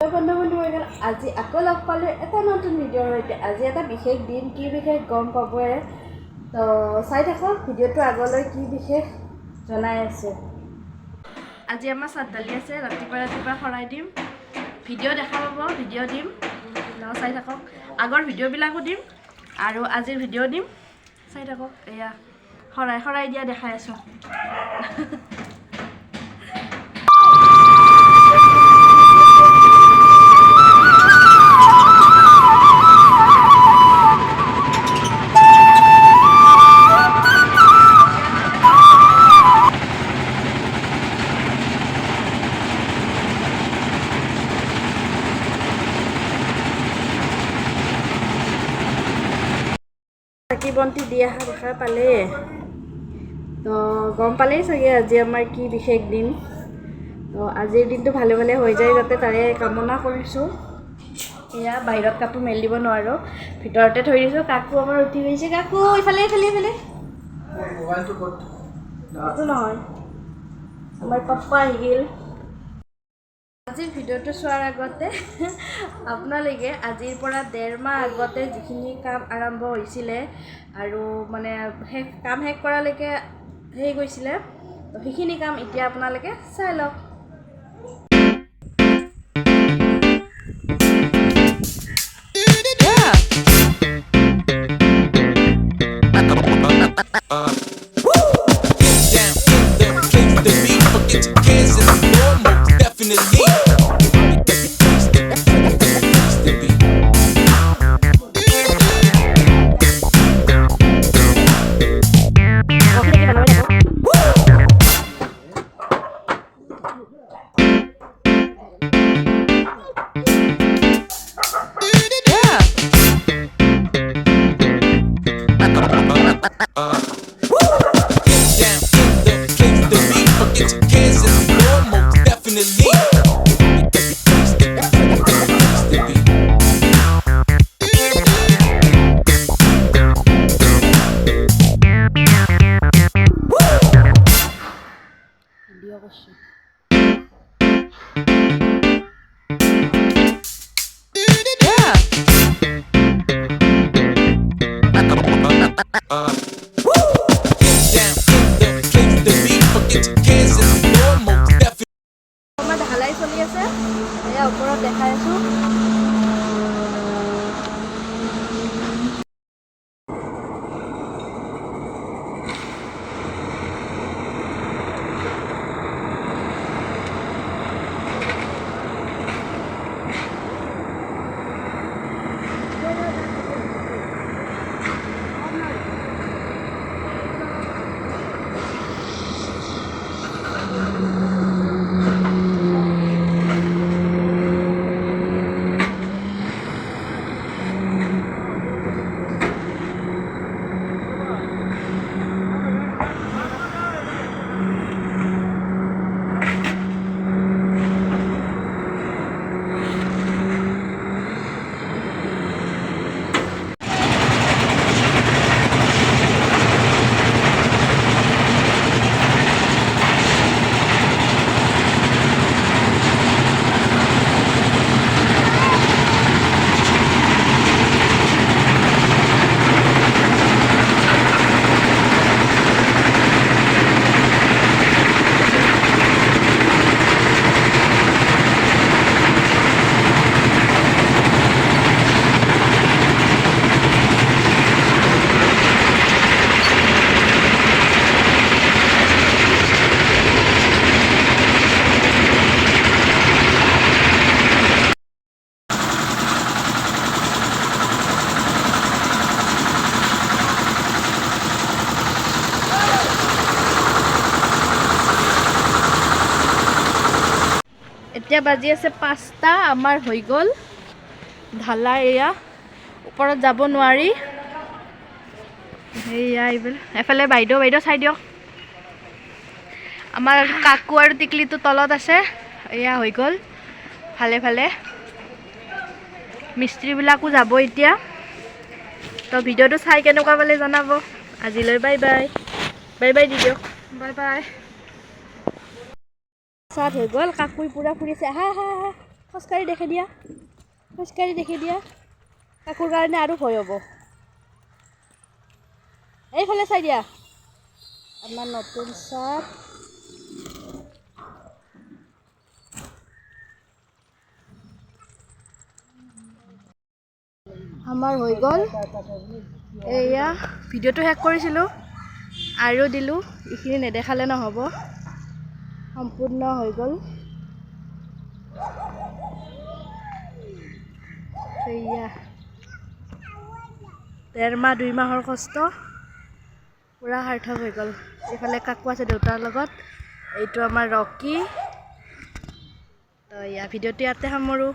বন্ধু আজি আকৌ লগ পালোঁ এটা নতুন ভিডিঅ'ৰ সৈতে। আজি এটা বিশেষ দিন, কি বিশেষ গম পাবই। তো চাই থাকক ভিডিঅ'টো আগলৈ, কি বিশেষ জনাই আছে। আজি আমাৰ চাত দালি আছে, ৰাতিপুৱা খৰাই দিম, ভিডিঅ' দেখা পাব, ভিডিঅ' দিম, চাই থাকক। আগৰ ভিডিঅ'বিলাকো দিম আৰু আজিৰ ভিডিঅ' দিম, চাই থাকক। এয়া খৰাই দিয়া দেখাই আছোঁ। চাকি বন্তি দি অহা দেখা পালে, তো গম পালেই চাগে আজি আমাৰ কি বিশেষ দিন। তো আজিৰ দিনটো ভালে ভালে হৈ যায় যাতে তাৰে কামনা কৰিছোঁ। এয়া বাহিৰত কাপোৰ মেলি দিব নোৱাৰোঁ, ভিতৰতে থৈ দিছোঁ। কাকু আমাৰ উঠি গৈছে, কাকু ইফালে এইটো নহয়, আমাৰ পাপ্পা আহি গ'ল। আজিৰ ভিডিঅ'টো চোৱাৰ আগতে আপোনালোকে আজিৰ পৰা 1.5 মাহ আগতে যিখিনি কাম আৰম্ভ হৈছিলে আৰু মানে কাম শেষ কৰালৈকে গৈছিলে, তো সেইখিনি কাম এতিয়া আপোনালোকে চাই লওক। ঢালাই চলি আছে, এয়া ওপৰত দেখাই আছোঁ। এতিয়া বাজি আছে 5টা, আমাৰ হৈ গ'ল ঢালাই। এয়া ওপৰত যাব নোৱাৰি, এয়া এফালে বাইদেউ চাই দিয়ক। আমাৰ কাকু আৰু টিকলিটো তলত আছে। এয়া হৈ গ'ল ভালে। মিস্ত্ৰীবিলাকো যাব এতিয়া। তো ভিডিঅ'টো চাই কেনেকুৱা পালে জনাব। আজিলৈ বাই বাই দি দিয়ক, বাই। চাট হৈ গ'ল, কাকুই পুৰা ফুৰিছে। হা খোজকাঢ়ি দেখি দিয়া কাকুৰ কাৰণে আৰু ভয় হ'ব এইফালে চাই দিয়া আমাৰ নতুন চাপ আমাৰ হৈ গ'ল এয়া ভিডিঅ'টো শেষ কৰিছিলোঁ আৰু দিলোঁ এইখিনি নেদেখালে নহ'ব সম্পূৰ্ণ হৈ গ'ল এয়া 1.5 মাহ 2 মাহৰ কষ্ট পুৰা সাৰ্থক হৈ গ'ল এইফালে কাকু আছে দেউতাৰ লগত এইটো আমাৰ ৰকি তো এয়া ভিডিঅ'টো ইয়াতে সামৰোঁ